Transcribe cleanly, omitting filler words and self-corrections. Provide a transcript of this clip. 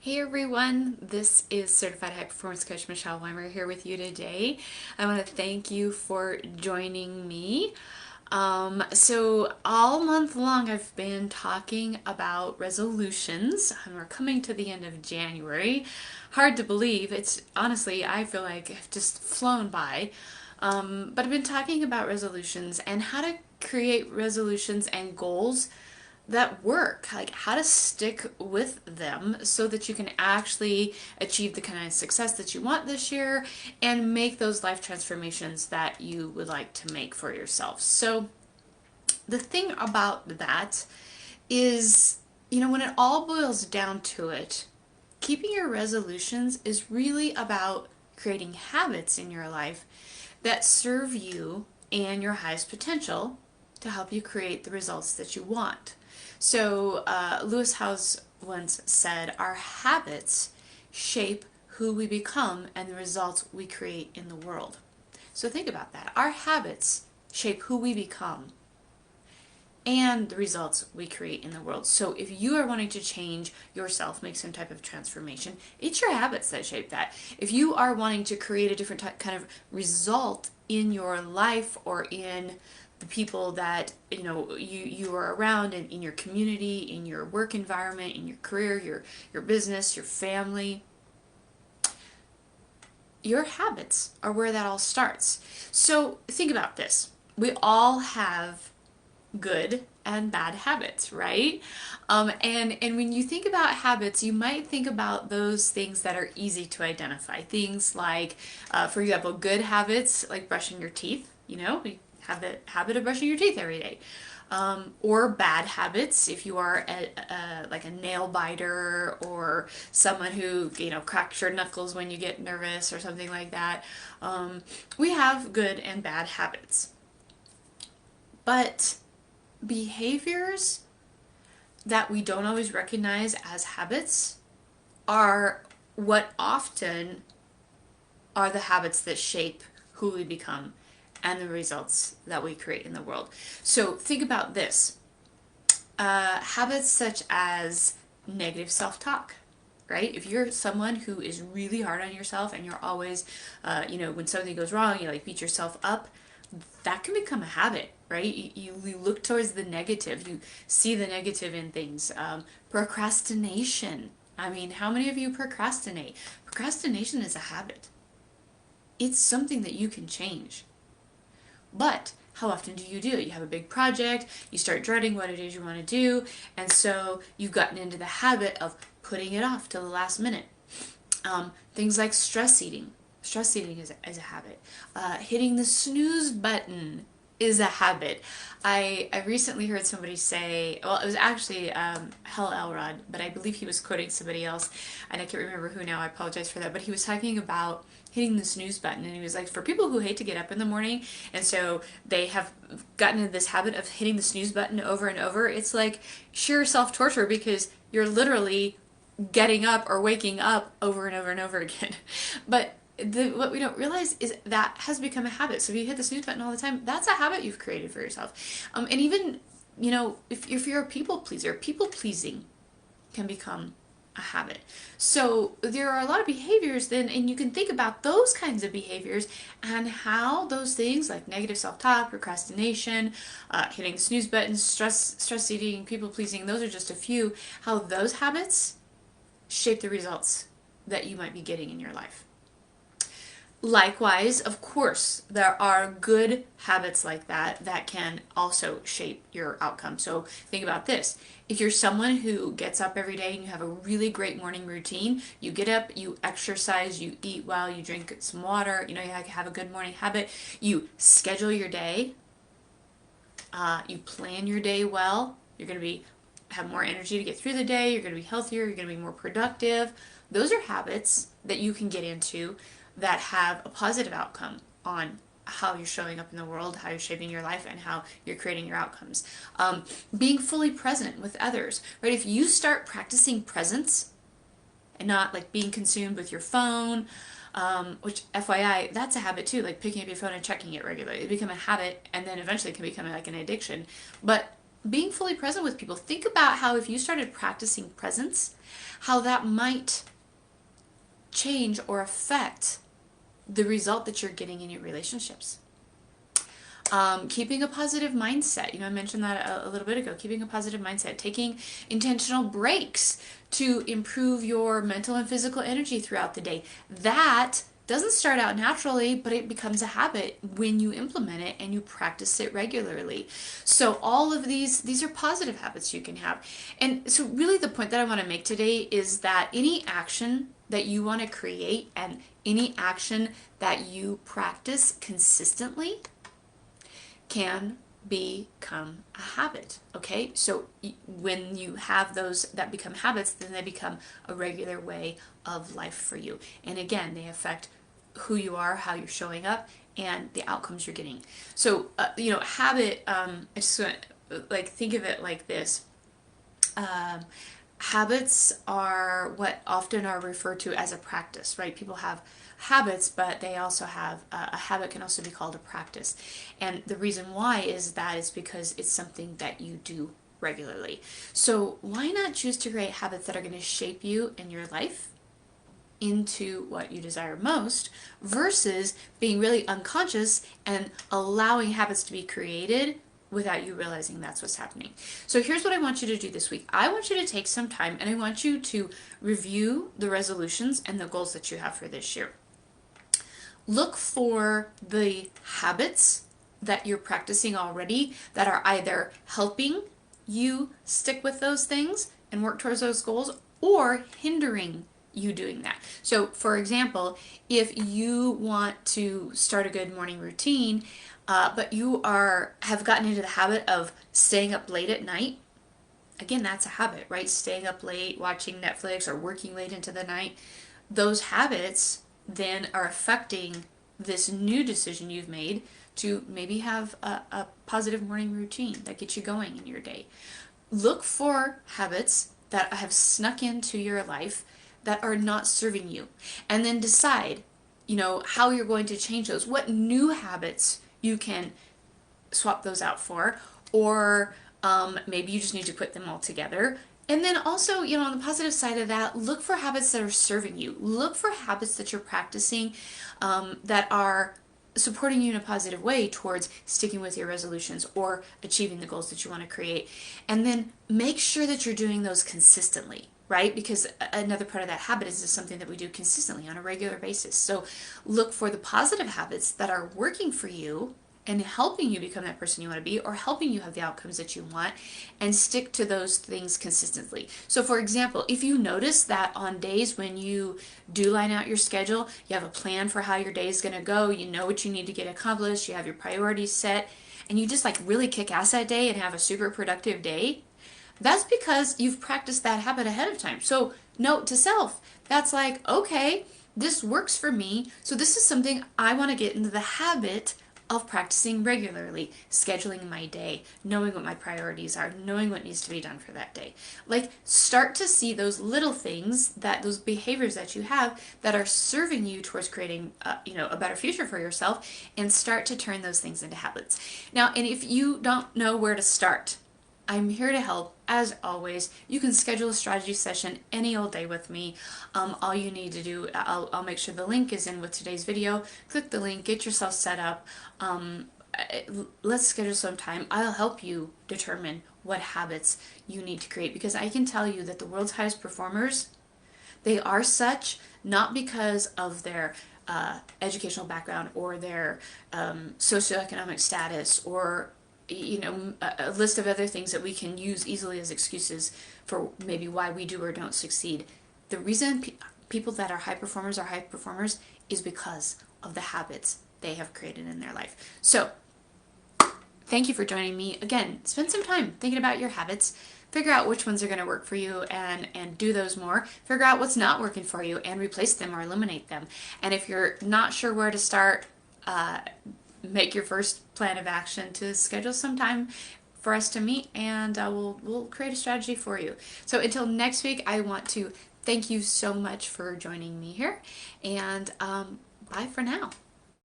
Hey everyone, this is Certified High Performance Coach Michelle Weimer here with you today. I want to thank you for joining me. So all month long I've been talking about resolutions, and we're coming to the end of January. Hard to believe. It's honestly, I feel like it's just flown by. But I've been talking about resolutions and how to create resolutions and goals that work, like how to stick with them so that you can actually achieve the kind of success that you want this year and make those life transformations that you would like to make for yourself. So the thing about that is, when it all boils down to it, keeping your resolutions is really about creating habits in your life that serve you and your highest potential to help you create the results that you want. So, Lewis Howes once said, our habits shape who we become and the results we create in the world. So think about that. Our habits shape who we become and the results we create in the world. So if you are wanting to change yourself, make some type of transformation, it's your habits that shape that. If you are wanting to create a different kind of result in your life or in the people that you are around, and in your community, in your work environment, in your career, your business, your family, your habits are where that all starts. So think about this. We all have good and bad habits, right? And when you think about habits, you might think about those things that are easy to identify. Things like, for example, good habits like brushing your teeth. We have the habit of brushing your teeth every day. Or bad habits, if you are like a nail biter or someone who cracks your knuckles when you get nervous or something like that. We have good and bad habits, but behaviors that we don't always recognize as habits are what often are the habits that shape who we become and the results that we create in the world. So think about this. Habits such as negative self-talk, right? If you're someone who is really hard on yourself and you're always, when something goes wrong, you like beat yourself up, that can become a habit, right? You look towards the negative. You see the negative in things. Procrastination. I mean, how many of you procrastinate? Procrastination is a habit. It's something that you can change. But how often do you do it? You have a big project, you start dreading what it is you want to do, and so you've gotten into the habit of putting it off till the last minute. Things like stress eating. Stress eating is a habit. Hitting the snooze button is a habit. I recently heard somebody say, well, it was actually Hal Elrod, but I believe he was quoting somebody else, and I can't remember who now. I apologize for that. But he was talking about hitting the snooze button, and he was like, for people who hate to get up in the morning, and so they have gotten into this habit of hitting the snooze button over and over, it's like sheer self-torture because you're literally getting up or waking up over and over and over again. But what we don't realize is that has become a habit. So if you hit the snooze button all the time, that's a habit you've created for yourself. And even, if you're a people pleaser, people pleasing can become a habit. So there are a lot of behaviors then, and you can think about those kinds of behaviors and how those things like negative self-talk, procrastination, hitting the snooze button, stress eating, people pleasing, those are just a few, how those habits shape the results that you might be getting in your life. Likewise, of course, there are good habits like that that can also shape your outcome. So think about this. If you're someone who gets up every day and you have a really great morning routine, you get up, you exercise, you eat well, you drink some water, you have a good morning habit, you schedule your day, you plan your day well, you're going to have more energy to get through the day, you're going to be healthier, you're going to be more productive. Those are habits that you can get into that have a positive outcome on how you're showing up in the world, how you're shaping your life, and how you're creating your outcomes. Being fully present with others, right? If you start practicing presence and not like being consumed with your phone, which FYI, that's a habit too, like picking up your phone and checking it regularly. It become a habit and then eventually it can become like an addiction. But being fully present with people. Think about how if you started practicing presence, how that might change or affect the result that you're getting in your relationships. Keeping a positive mindset. I mentioned that a little bit ago. Keeping a positive mindset. Taking intentional breaks to improve your mental and physical energy throughout the day. That doesn't start out naturally, but it becomes a habit when you implement it and you practice it regularly. So all of these are positive habits you can have. And so really the point that I want to make today is that any action that you want to create and any action that you practice consistently can become a habit. Okay, so when you have those that become habits, then they become a regular way of life for you. And again, they affect who you are, how you're showing up, and the outcomes you're getting. So habit, I just want like think of it like this. Habits are what often are referred to as a practice, right? People have habits, but they also have a habit can also be called a practice. And the reason why is because it's something that you do regularly. So why not choose to create habits that are going to shape you in your life into what you desire most versus being really unconscious and allowing habits to be created without you realizing that's what's happening. So here's what I want you to do this week. I want you to take some time and I want you to review the resolutions and the goals that you have for this year. Look for the habits that you're practicing already that are either helping you stick with those things and work towards those goals or hindering you doing that. So for example, if you want to start a good morning routine, but you have gotten into the habit of staying up late at night, again, that's a habit, right? Staying up late, watching Netflix or working late into the night, those habits then are affecting this new decision you've made to maybe have a positive morning routine that gets you going in your day. Look for habits that have snuck into your life that are not serving you, and then decide, how you're going to change those. What new habits you can swap those out for, or maybe you just need to put them all together. And then also, on the positive side of that, look for habits that are serving you. Look for habits that you're practicing that are supporting you in a positive way towards sticking with your resolutions or achieving the goals that you want to create. And then make sure that you're doing those consistently, right? Because another part of that habit is just something that we do consistently on a regular basis. So look for the positive habits that are working for you and helping you become that person you want to be, or helping you have the outcomes that you want, and stick to those things consistently. So for example, if you notice that on days when you do line out your schedule, you have a plan for how your day is going to go, you know what you need to get accomplished, you have your priorities set, and you just really kick ass that day and have a super productive day, that's because you've practiced that habit ahead of time. So note to self, that's okay, this works for me, so this is something I want to get into the habit of practicing regularly, scheduling my day, knowing what my priorities are, knowing what needs to be done for that day. Start to see those little things, those behaviors that you have that are serving you towards creating a better future for yourself, and start to turn those things into habits. Now, and if you don't know where to start, I'm here to help. As always, you can schedule a strategy session any old day with me. All you need to do, I'll make sure the link is in with today's video. Click the link, get yourself set up. Let's schedule some time. I'll help you determine what habits you need to create, because I can tell you that the world's highest performers, they are such not because of their educational background or their socioeconomic status or a list of other things that we can use easily as excuses for maybe why we do or don't succeed. The reason people that are high performers is because of the habits they have created in their life. So thank you for joining me. Again, spend some time thinking about your habits. Figure out which ones are going to work for you and do those more. Figure out what's not working for you and replace them or eliminate them. And if you're not sure where to start, make your first plan of action to schedule some time for us to meet, and we'll create a strategy for you. So until next week, I want to thank you so much for joining me here, and bye for now.